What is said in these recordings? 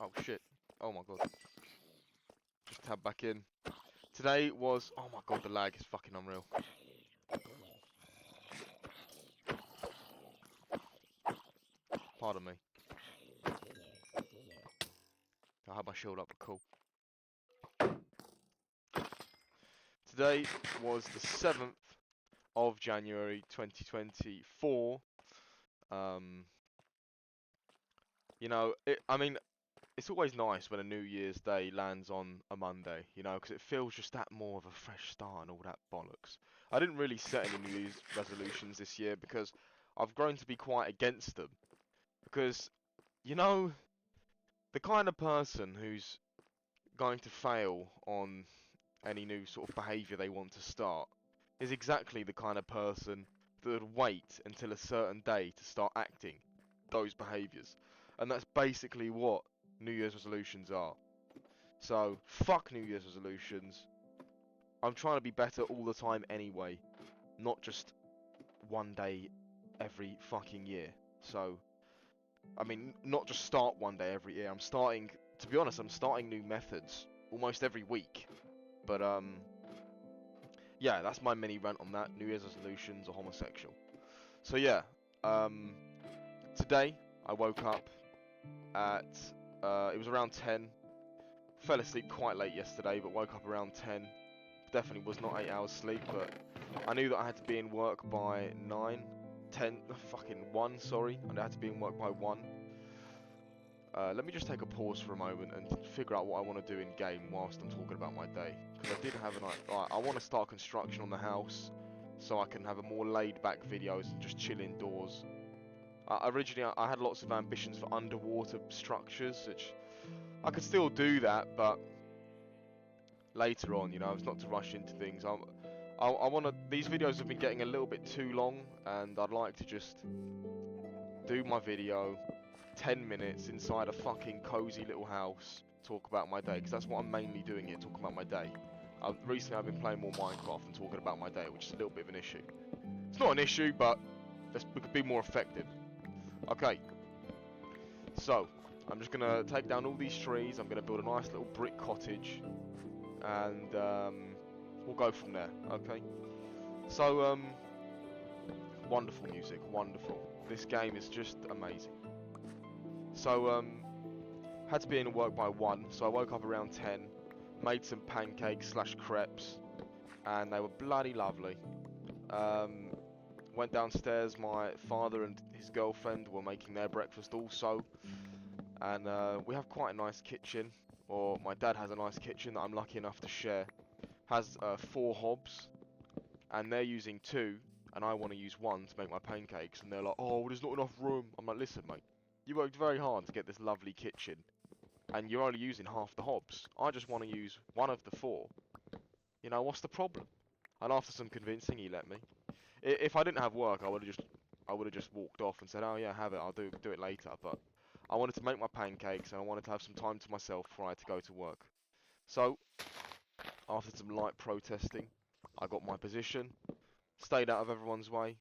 Oh shit. Oh my god. Just tab back in. Today was... Oh my god, the lag is fucking unreal. Pardon me. I had my shield up, but cool. Today was the 7th of January 2024. You know, I mean, it's always nice when a New Year's Day lands on a Monday, you know, because it feels just that more of a fresh start and all that bollocks. I didn't really set any New Year's resolutions this year because I've grown to be quite against them. Because, you know, the kind of person who's going to fail on any new sort of behaviour they want to start is exactly the kind of person that would wait until a certain day to start acting those behaviours. And that's basically what New Year's resolutions are. So, fuck New Year's resolutions. I'm trying to be better all the time anyway, not just one day every fucking year. So, I mean, not just start one day every year. To be honest, I'm starting new methods almost every week. But, yeah, that's my mini rant on that. New Year's resolutions are homosexual. So, yeah, today I woke up at, it was around 10. Fell asleep quite late yesterday, but woke up around 10. Definitely was not 8 hours sleep, but I knew that I had to be in work by 9, 10, fucking 1, sorry. And I had to be in work by 1. Let me just take a pause for a moment and figure out what I want to do in game whilst I'm talking about my day. Because I did have an idea. I want to start construction on the house so I can have a more laid back videos and just chill indoors. Originally, I had lots of ambitions for underwater structures, which I could still do that, but later on, you know, it's not to rush into things. I want to. These videos have been getting a little bit too long, and I'd like to just do my video, 10 minutes inside a fucking cozy little house, talk about my day, because that's what I'm mainly doing here, talking about my day. Recently, I've been playing more Minecraft and talking about my day, which is a little bit of an issue. It's not an issue, but we could be more effective. Okay. So, I'm just going to take down all these trees, I'm going to build a nice little brick cottage, and we'll go from there, okay? So, wonderful music, wonderful. This game is just amazing. So, had to be in work by 1, so I woke up around 10, made some pancakes / crepes, and they were bloody lovely. Went downstairs, my father and his girlfriend were making their breakfast also, and we have quite a nice kitchen, or my dad has a nice kitchen that I'm lucky enough to share. Has 4 hobs, and they're using 2, and I want to use 1 to make my pancakes, and they're like, oh, well, there's not enough room. I'm like, listen mate, you worked very hard to get this lovely kitchen, and you're only using half the hobs. I just want to use 1 of the 4. You know, what's the problem? And after some convincing, he let me. If I didn't have work, I would have just walked off and said, oh yeah, have it, I'll do it later. But I wanted to make my pancakes, and I wanted to have some time to myself before I had to go to work. So, after some light protesting, I got my position, stayed out of everyone's way,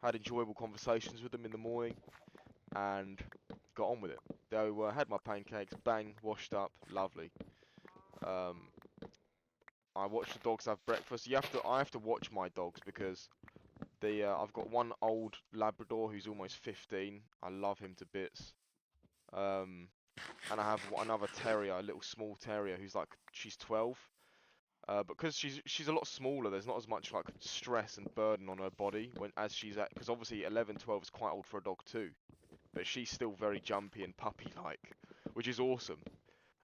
had enjoyable conversations with them in the morning, and got on with it. They had my pancakes, bang, washed up, lovely. I watched the dogs have breakfast. I have to watch my dogs because I've got one old Labrador who's almost 15. I love him to bits. And I have another terrier, a little small terrier who's like, she's 12. Because she's a lot smaller, there's not as much like stress and burden on her body as she's at, because obviously 11, 12 is quite old for a dog too. But she's still very jumpy and puppy-like, which is awesome.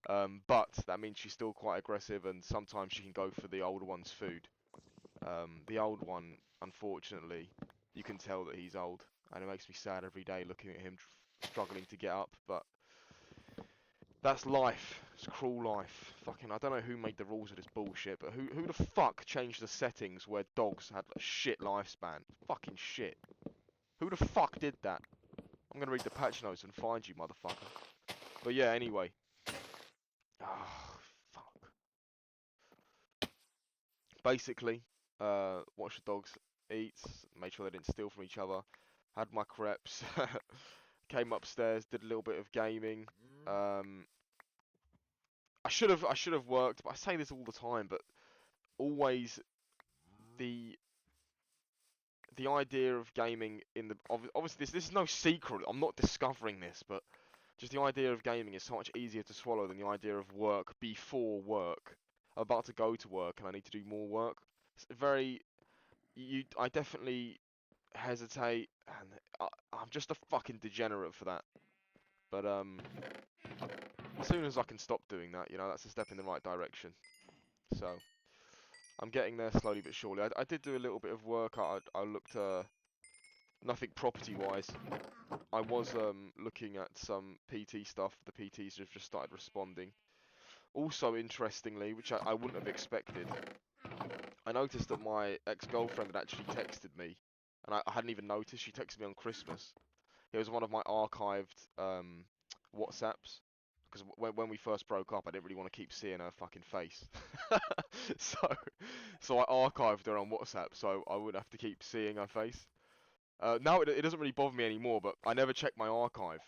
But that means she's still quite aggressive, and sometimes she can go for the older one's food. The old one, unfortunately, you can tell that he's old, and it makes me sad every day looking at him struggling to get up, but that's life. It's cruel life. Fucking, I don't know who made the rules of this bullshit, but who the fuck changed the settings where dogs had a shit lifespan? Fucking shit. Who the fuck did that? I'm gonna read the patch notes and find you, motherfucker. But yeah, anyway. Ah, fuck. Basically, watch the dogs eat, made sure they didn't steal from each other, had my crepes, came upstairs, did a little bit of gaming, I should have worked, but I say this all the time, but always the idea of gaming in the obviously this is no secret. I'm not discovering this, but just the idea of gaming is so much easier to swallow than the idea of work before work. I'm about to go to work and I need to do more work. It's very I definitely hesitate, and I'm just a fucking degenerate for that. But as soon as I can stop doing that, you know, that's a step in the right direction. So I'm getting there slowly but surely. I did do a little bit of work. I looked nothing property wise. I was looking at some PT stuff. The PTs have just started responding. Also, interestingly, which I wouldn't have expected, I noticed that my ex-girlfriend had actually texted me, and I hadn't even noticed. She texted me on Christmas. It was one of my archived WhatsApps, because when we first broke up, I didn't really want to keep seeing her fucking face. so, so I archived her on WhatsApp, so I wouldn't have to keep seeing her face. Now it doesn't really bother me anymore, but I never check my archive.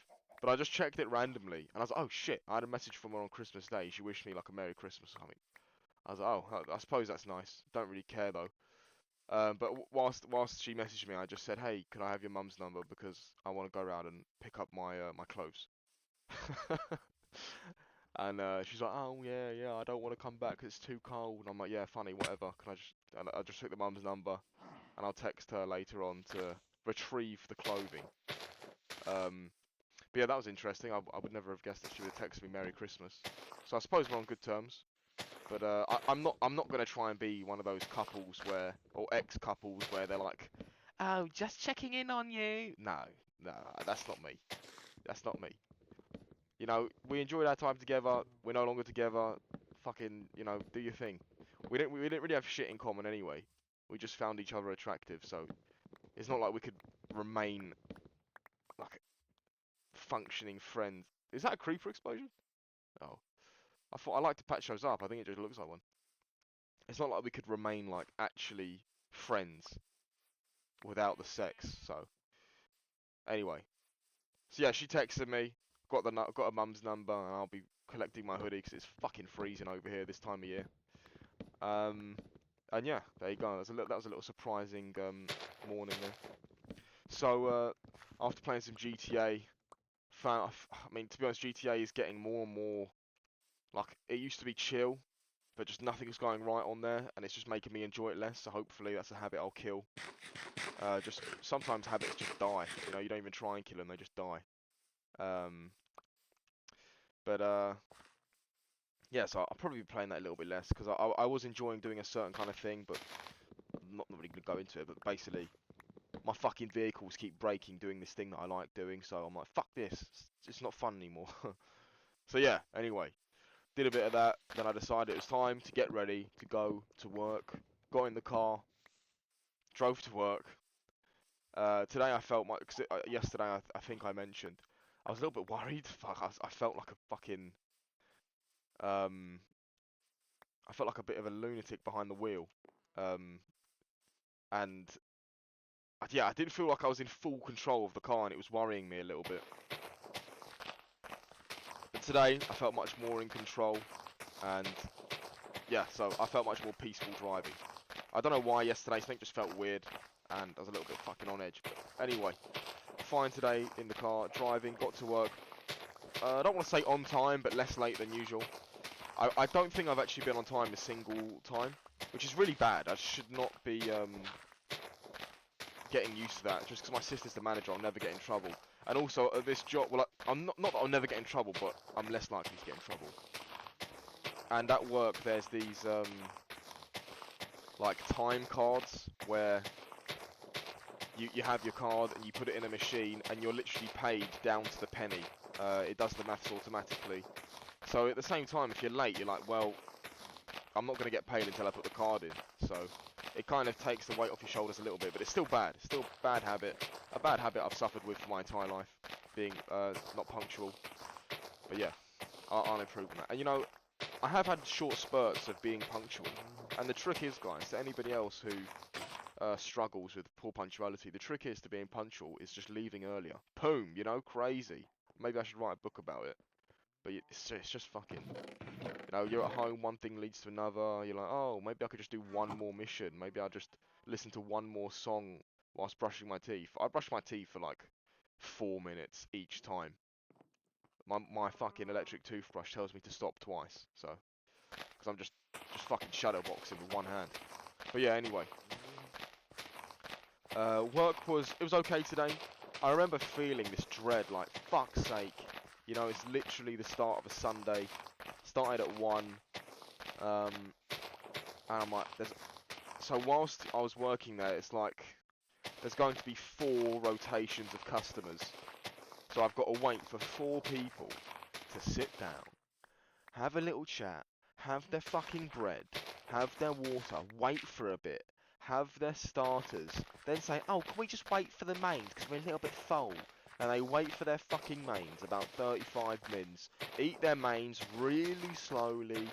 But I just checked it randomly, and I was like, oh shit, I had a message from her on Christmas Day. She wished me like a Merry Christmas or something. I was like, oh, I suppose that's nice. Don't really care though. But whilst she messaged me, I just said, hey, can I have your mum's number because I want to go around and pick up my clothes. And she's like, oh yeah, I don't want to come back 'cause it's too cold. And I'm like, yeah, funny, whatever. Can I just? And I just took the mum's number, and I'll text her later on to retrieve the clothing. But yeah, that was interesting. I would never have guessed that she would have texted me Merry Christmas. So I suppose we're on good terms. But I'm not gonna try and be one of those couples where, or ex-couples where they're like, oh, just checking in on you. No, no, that's not me. That's not me. You know, we enjoyed our time together. We're no longer together. Fucking, you know, do your thing. We didn't really have shit in common anyway. We just found each other attractive, so it's not like we could remain like functioning friends. Is that a creeper explosion? Oh, I thought I like to patch those up. I think it just looks like one. It's not like we could remain like actually friends without the sex. So anyway, so yeah, she texted me. Got a mum's number, and I'll be collecting my hoodie because it's fucking freezing over here this time of year. Um, and yeah, there you go. That was a little surprising morning there. So after playing some GTA, I mean, to be honest, GTA is getting more and more like it used to be chill, but just nothing's going right on there, and it's just making me enjoy it less. So hopefully that's a habit I'll kill. Just sometimes habits just die. You know, you don't even try and kill them; they just die. Um, but yeah, so I'll probably be playing that a little bit less because I was enjoying doing a certain kind of thing, but I'm not really gonna go into it. But basically, my fucking vehicles keep breaking doing this thing that I like doing, so I'm like, fuck this. It's not fun anymore. So yeah. Anyway, did a bit of that. Then I decided it was time to get ready to go to work. Got in the car, drove to work. Today I felt my, cause yesterday I think I mentioned I was a little bit worried. Fuck, I felt like a fucking um, I felt like a bit of a lunatic behind the wheel. Um, and yeah, I didn't feel like I was in full control of the car, and it was worrying me a little bit. But today I felt much more in control, and yeah, so I felt much more peaceful driving. I don't know why yesterday something just felt weird, and I was a little bit fucking on edge. But anyway, fine today in the car, driving, got to work. I don't want to say on time, but less late than usual. I don't think I've actually been on time a single time, which is really bad. I should not be getting used to that. Just because my sister's the manager, I'll never get in trouble. And also at this job, well, I'm not that I'll never get in trouble, but I'm less likely to get in trouble. And at work, there's these like time cards where you have your card and you put it in a machine and you're literally paid down to the penny. It does the maths automatically. So at the same time, if you're late, you're like, well, I'm not going to get paid until I put the card in. So it kind of takes the weight off your shoulders a little bit, but it's still bad. It's still a bad habit. A bad habit I've suffered with for my entire life, being not punctual. But yeah, I'll improve on that. And you know, I have had short spurts of being punctual. And the trick is, guys, to anybody else who struggles with poor punctuality, the trick is to being punctual is just leaving earlier. Boom, you know, crazy. Maybe I should write a book about it. But it's just fucking, you're at home, one thing leads to another. You're like, oh, maybe I could just do one more mission. Maybe I'll just listen to one more song whilst brushing my teeth. I brush my teeth for like 4 minutes each time. My fucking electric toothbrush tells me to stop twice. So, because I'm just fucking shadowboxing with one hand. But yeah, anyway. Work was okay today. I remember feeling this dread, like, fuck's sake. It's literally the start of a Sunday. Started at 1. And I'm like, so whilst I was working there, it's like, there's going to be 4 rotations of customers. So I've got to wait for 4 people to sit down, have a little chat, have their fucking bread, have their water, wait for a bit, have their starters, then say, oh, can we just wait for the mains because we're a little bit full? And they wait for their fucking mains, about 35 mins, eat their mains really slowly,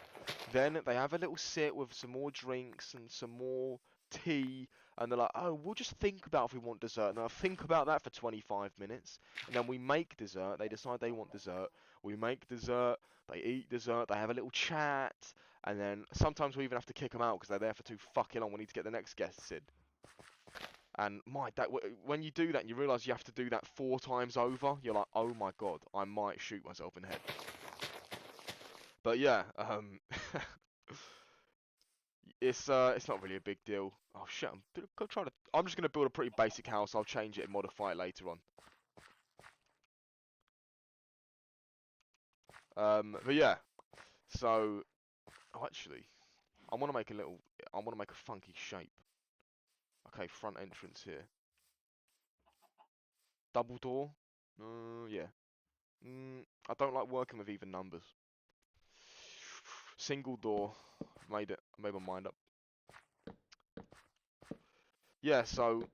then they have a little sit with some more drinks and some more tea, and they're like, oh, we'll just think about if we want dessert. And I'll think about that for 25 minutes, and then we make dessert. They decide they want dessert. We make dessert, they eat dessert, they have a little chat, and then sometimes we even have to kick them out because they're there for too fucking long. We need to get the next guests in. And when you do that and you realise you have to do that 4 times over, you're like, oh my god, I might shoot myself in the head. But yeah, it's not really a big deal. Oh shit, I'm just gonna build a pretty basic house. I'll change it and modify it later on. But yeah, so actually, I want to make a funky shape. Okay, front entrance here. Double door? Yeah. I don't like working with even numbers. Single door. I made my mind up. Yeah, so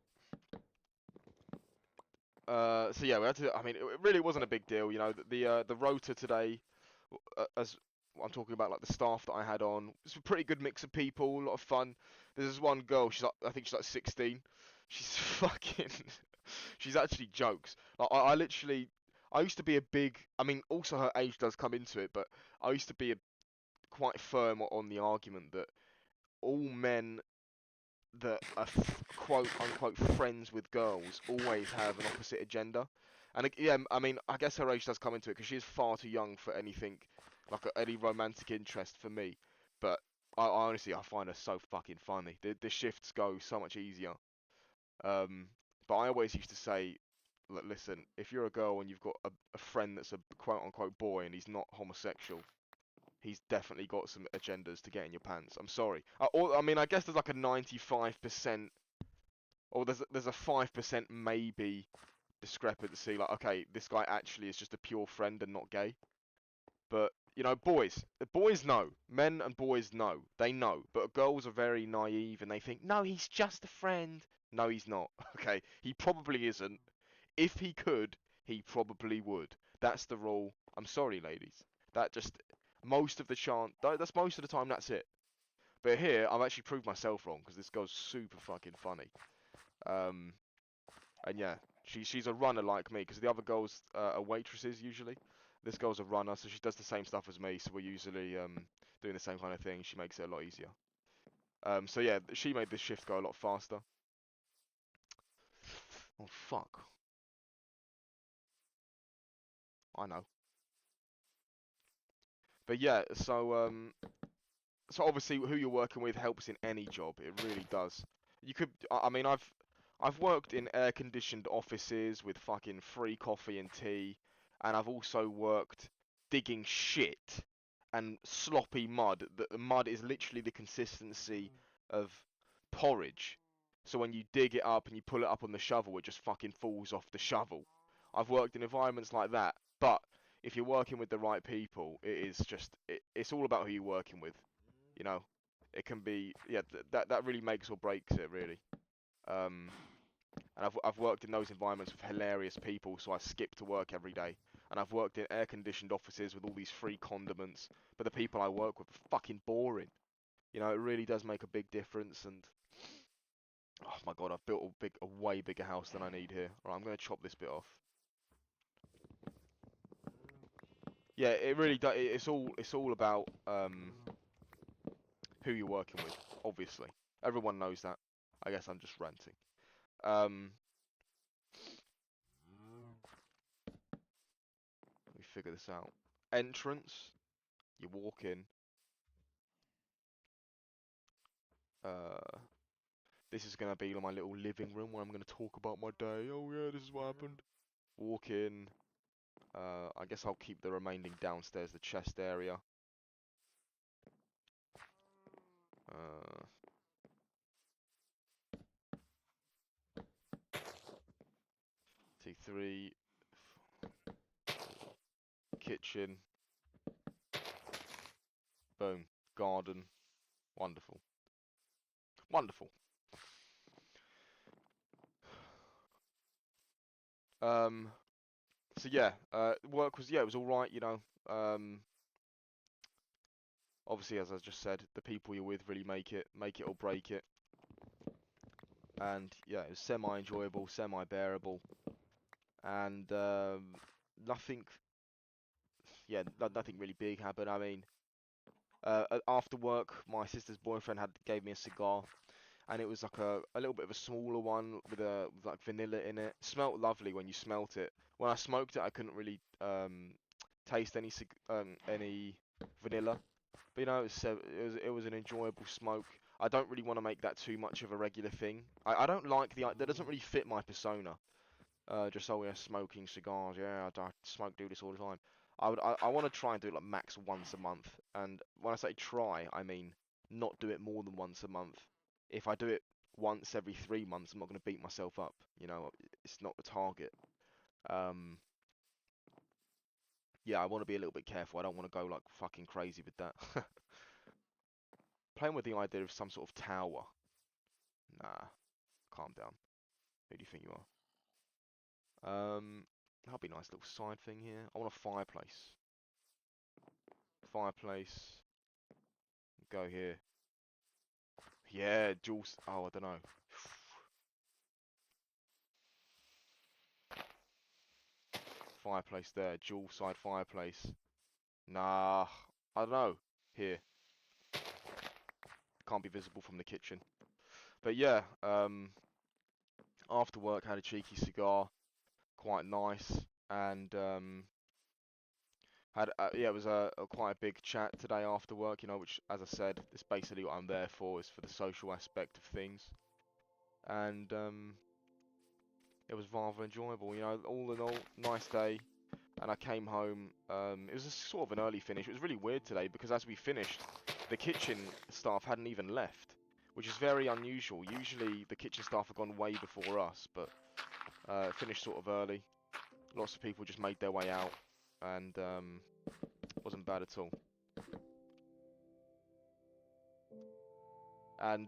yeah, we had to. I mean, it really wasn't a big deal, The rota today, as I'm talking about, like the staff that I had on, it's a pretty good mix of people, a lot of fun. There's this one girl. I think she's like 16. She's fucking. She's actually jokes. Like I used to be a big. I mean, also her age does come into it, but I used to be quite firm on the argument that all men that are quote unquote friends with girls always have an opposite agenda. And yeah, I mean, I guess her age does come into it because she is far too young for anything like any romantic interest for me. But I honestly, I find her so fucking funny. The shifts go so much easier. But I always used to say, look, listen, if you're a girl and you've got a friend that's a quote unquote boy and he's not homosexual, he's definitely got some agendas to get in your pants. I'm sorry. I mean, I guess there's like a 95%, or there's a 5% maybe discrepancy. Like, okay, this guy actually is just a pure friend and not gay. But the boys know. Men and boys know. They know. But girls are very naive and they think, no, he's just a friend. No, he's not. Okay, he probably isn't. If he could, he probably would. That's the rule. I'm sorry, ladies. That just most of the chance. That's most of the time. That's it. But here, I've actually proved myself wrong because this girl's super fucking funny. Um, and yeah, she's a runner like me because the other girls are waitresses usually. This girl's a runner, so she does the same stuff as me. So we're usually doing the same kind of thing. She makes it a lot easier. So yeah, she made this shift go a lot faster. Oh fuck, I know. But yeah, so obviously who you're working with helps in any job. It really does. You could, I mean, I've worked in air-conditioned offices with fucking free coffee and tea, and I've also worked digging shit and sloppy mud. The mud is literally the consistency of porridge. So when you dig it up and you pull it up on the shovel, it just fucking falls off the shovel. I've worked in environments like that, but if you're working with the right people, it's all about who you're working with. You know, it can be, yeah, that really makes or breaks it, really. Um, and I've worked in those environments with hilarious people, so I skip to work every day. And I've worked in air-conditioned offices with all these free condiments, but the people I work with are fucking boring. It really does make a big difference. And oh my god, I've built a way bigger house than I need here. All right, I'm gonna chop this bit off. Yeah, it really does. It's all about who you're working with. Obviously, everyone knows that. I guess I'm just ranting. Um, Let me figure this out. Entrance. You walk in. Uh, this is gonna be my little living room where I'm gonna talk about my day. Oh yeah, this is what happened. Walk in. I guess I'll keep the remaining downstairs, the chest area. Uh, T3. Kitchen. Boom. Garden. Wonderful. Wonderful. Um, so yeah, work was, yeah, it was all right, you know. Obviously, as I just said, the people you're with really make it or break it. And yeah, it was semi-enjoyable, semi-bearable, and nothing, yeah, nothing really big happened. I mean, after work, my sister's boyfriend had gave me a cigar, and it was like a little bit of a smaller one with like vanilla in it. Smelt lovely when you smelt it. When I smoked it, I couldn't really taste any vanilla. But you know, it was an enjoyable smoke. I don't really want to make that too much of a regular thing. I don't like that doesn't really fit my persona. Just oh yeah, smoking cigars. Yeah, I smoke, do this all the time. I want to try and do it like max once a month. And when I say try, I mean not do it more than once a month. If I do it once every 3 months, I'm not going to beat myself up. You know, it's not the target. Um, yeah, I want to be a little bit careful. I don't want to go like fucking crazy with that. Playing with the idea of some sort of tower. Nah, calm down. Who do you think you are? That'll be a nice little side thing here. I want a fireplace. Fireplace. Go here. Yeah, Jules. Oh, I don't know. Fireplace there. Dual side fireplace. Nah, I don't know. Here. Can't be visible from the kitchen. But yeah, after work had a cheeky cigar. Quite nice. And had yeah, it was a quite a big chat today after work, you know, which, as I said, is basically what I'm there for, is for the social aspect of things. And it was rather enjoyable, you know, all in all, nice day. And I came home. It was a sort of an early finish. It was really weird today because as we finished, the kitchen staff hadn't even left, which is very unusual. Usually the kitchen staff have gone way before us, but it finished sort of early. Lots of people just made their way out, and wasn't bad at all. And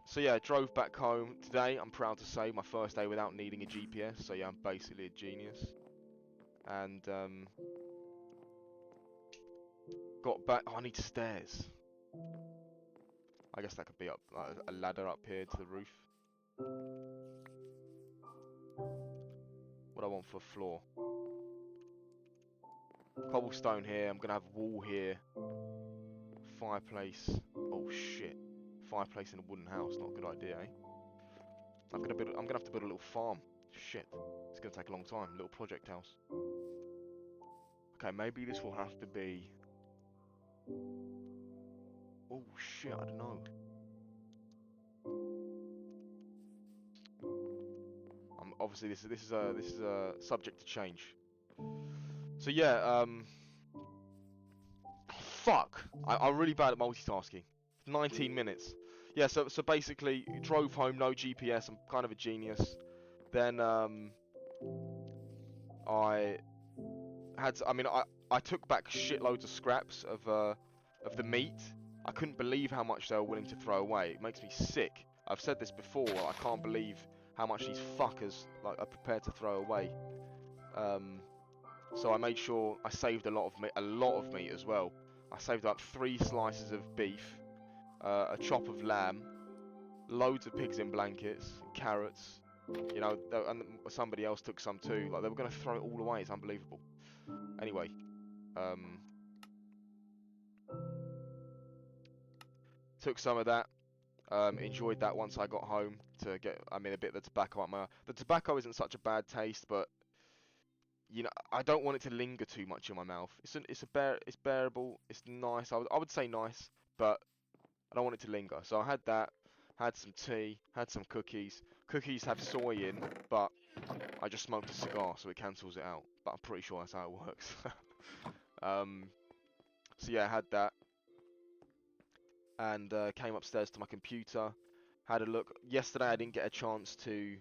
so yeah, drove back home today. I'm proud to say my first day without needing a GPS. So yeah, I'm basically a genius. And got back. Oh, I need stairs. I guess that could be up a ladder up here to the roof. What I want for a floor. Cobblestone here. I'm gonna have a wall here. Fireplace. Oh shit. Fireplace in a wooden house. Not a good idea, eh? I'm gonna have to build a little farm. Shit. It's gonna take a long time. Little project house. Okay, maybe this will have to be. Oh shit. I don't know. Obviously this is a subject to change. So yeah. Fuck. I'm really bad at multitasking. 19 minutes. Yeah, so basically, drove home, no GPS. I'm kind of a genius. Then I I mean, I took back shitloads of scraps of the meat. I couldn't believe how much they were willing to throw away. It makes me sick. I've said this before. I can't believe how much these fuckers like are prepared to throw away. Um, so I made sure I saved a lot of meat as well. I saved up 3 slices of beef, a chop of lamb, loads of pigs in blankets, carrots. You know, and somebody else took some too. Like they were gonna throw it all away. It's unbelievable. Anyway, Um, took some of that. Enjoyed that once I got home to get, I mean, a bit of the tobacco out my. The tobacco isn't such a bad taste, but you know, I don't want it to linger too much in my mouth. It's bearable. It's nice. I would say nice, but I don't want it to linger. So I had that, had some tea, had some cookies. Cookies have soy in, but I just smoked a cigar, so it cancels it out. But I'm pretty sure that's how it works. um, so yeah, I had that, and came upstairs to my computer, had a look. Yesterday I didn't get a chance to.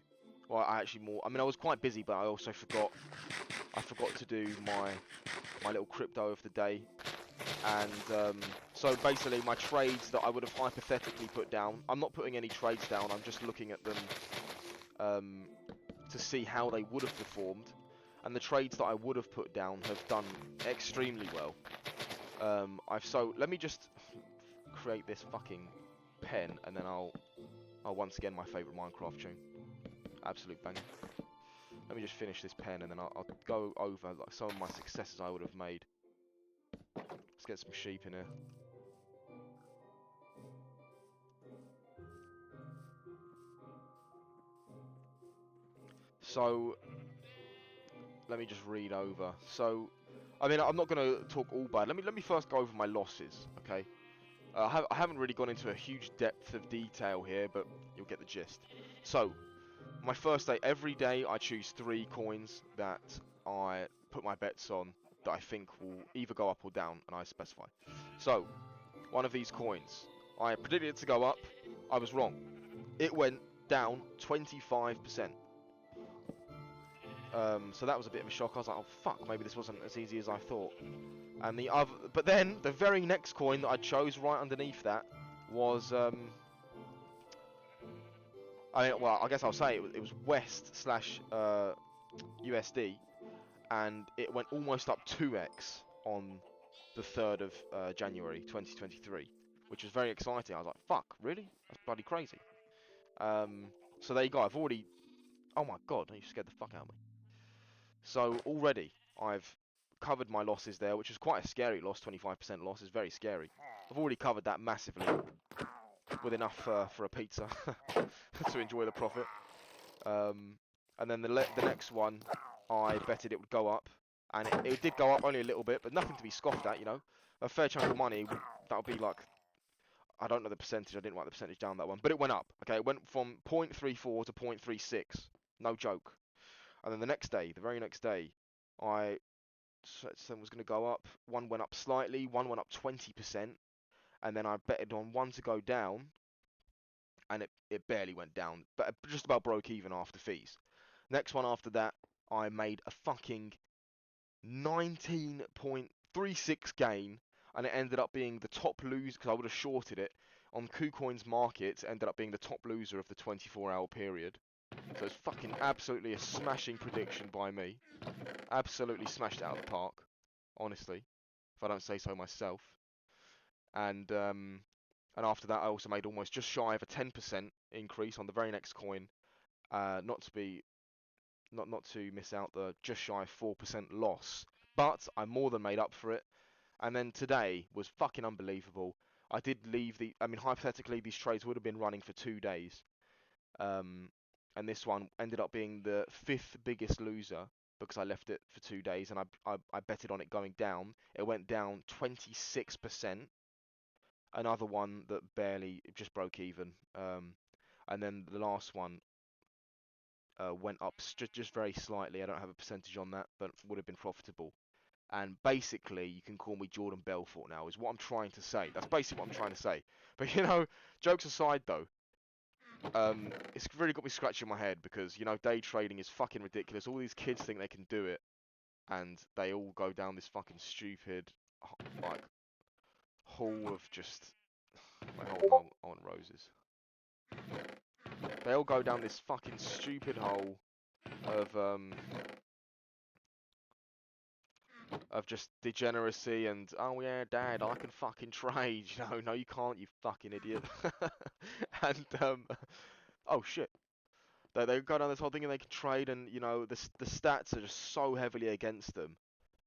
Well, I actually more. I mean, I was quite busy, but I also forgot. I forgot to do my little crypto of the day, and so basically my trades that I would have hypothetically put down. I'm not putting any trades down. I'm just looking at them um, to see how they would have performed, and the trades that I would have put down have done extremely well. So let me just create this fucking pen, and then I'll once again my favourite Minecraft tune, absolute banger. Let me just finish this pen, and then I'll go over like some of my successes I would have made. Let's get some sheep in here. So let me just read over. So, I mean, I'm not going to talk all bad. Let me first go over my losses, okay? I haven't really gone into a huge depth of detail here, but you'll get the gist. So, my first day, every day I choose 3 coins that I put my bets on that I think will either go up or down, and I specify. So, one of these coins, I predicted it to go up. I was wrong. It went down 25%. So that was a bit of a shock. I was like, oh fuck, maybe this wasn't as easy as I thought. And the other, but then the very next coin that I chose right underneath that was, well, I guess I'll say it was West slash USD, and it went almost up 2x on the 3rd of January 2023, which was very exciting. I was like, fuck, really? That's bloody crazy. So there you go. I've already, oh my god, you scared the fuck out of me. So already I've covered my losses there, which is quite a scary loss. 25% loss is very scary. I've already covered that massively, with enough for a pizza to enjoy the profit. Um, and then the next one, I betted it would go up, and it did go up only a little bit, but nothing to be scoffed at, you know. A fair chunk of money, that would be like, I don't know the percentage, I didn't write the percentage down that one, but it went up, okay, it went from 0.34 to 0.36, no joke. And then the next day, the very next day, I said was going to go up, one went up slightly, one went up 20%, and then I betted on one to go down, and it barely went down, but just about broke even after fees. Next one after that, I made a fucking 19.36 gain, and it ended up being the top loser, because I would have shorted it. On KuCoin's market, ended up being the top loser of the 24-hour period. So it's fucking absolutely a smashing prediction by me. Absolutely smashed it out of the park, honestly, if I don't say so myself. And after that, I also made almost just shy of a 10% increase on the very next coin. Not to be not to miss out the just shy of 4% loss, but I more than made up for it. And then today was fucking unbelievable. I did leave I mean, hypothetically, these trades would have been running for 2 days. Um, and this one ended up being the 5th biggest loser because I left it for 2 days, and I betted on it going down. It went down 26%. Another one that barely just broke even. And then the last one went up just very slightly. I don't have a percentage on that, but would have been profitable. And basically, you can call me Jordan Belfort now, is what I'm trying to say. That's basically what I'm trying to say. But you know, jokes aside though, it's really got me scratching my head because, you know, day trading is fucking ridiculous. All these kids think they can do it, and they all go down this fucking stupid, like, hole of just. Wait, hold on, I want roses. They all go down this fucking stupid hole of just degeneracy and, oh yeah, dad, I can fucking trade. You know, no, you can't, you fucking idiot. And oh shit. They go down this whole thing and they can trade, and you know the stats are just so heavily against them.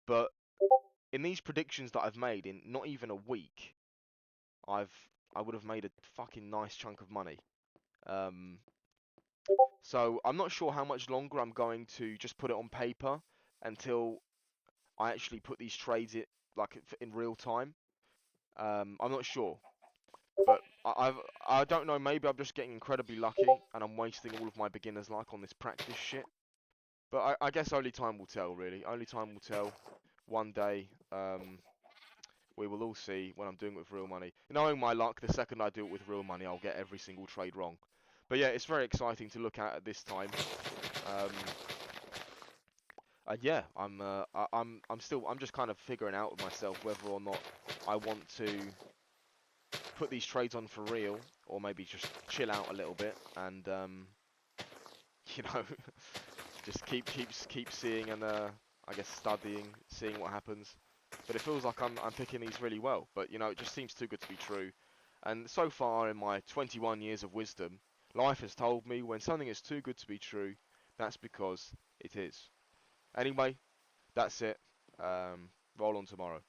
But in these predictions that I've made in not even a week, I've I would have made a fucking nice chunk of money. Um, so I'm not sure how much longer I'm going to just put it on paper until I actually put these trades like in real time. I'm not sure, but I don't know. Maybe I'm just getting incredibly lucky and I'm wasting all of my beginner's luck on this practice shit. But I guess only time will tell, really. Only time will tell. One day, we will all see when I'm doing it with real money. Knowing my luck, the second I do it with real money, I'll get every single trade wrong. But yeah, it's very exciting to look at this time. Um, and yeah, I'm just kind of figuring out with myself whether or not I want to put these trades on for real, or maybe just chill out a little bit and you know, just keep seeing and I guess studying, seeing what happens. But it feels like I'm picking these really well. But you know, it just seems too good to be true. And so far in my 21 years of wisdom, life has told me when something is too good to be true, that's because it is. Anyway, that's it. Roll on tomorrow.